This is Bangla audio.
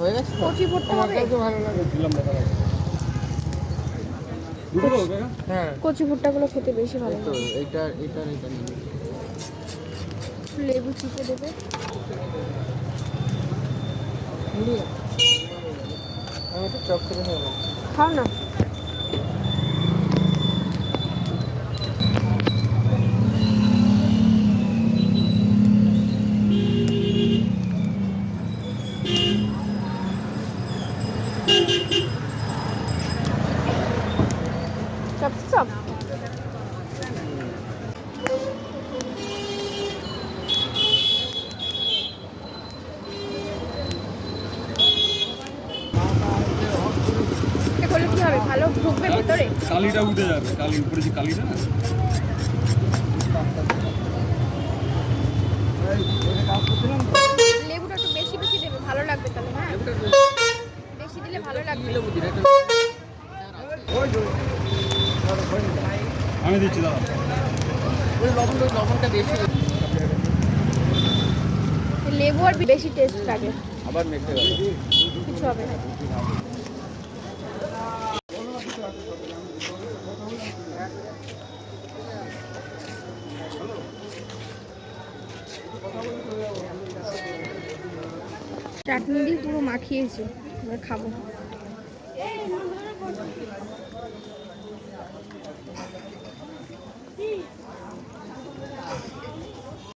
হয়ে গেছে কচি ভুট্টা হবে? ভালো লাগে দিলাম না দুটো হ্যাঁ কচি ভুট্টাগুলো খেতে বেশি ভালো তো লাগে। এইটা নিয়ে লেবু চিপে দেবে। আমি একটু চপ করে খাবো। খাও না। চপ এটা করলে কি হবে? ভালো ঢুকবে ভেতরে? কালিটা উঠে যাবে, কালি উপরে যে কালিটা না লেবুটা একটু বেশি বেশি দেবে, ভালো লাগবে তাহলে। হ্যাঁ, বেশি দিলে ভালো লাগবে। আমি দিচ্ছি দাদা। ওই লবণটা বেশি লেবু আর বেশি টেস্ট লাগে। আবার মেখে গেল কিছু হবে না। চাটনি দিয়ে পুরো মাখিয়েছে, এবার খাবো।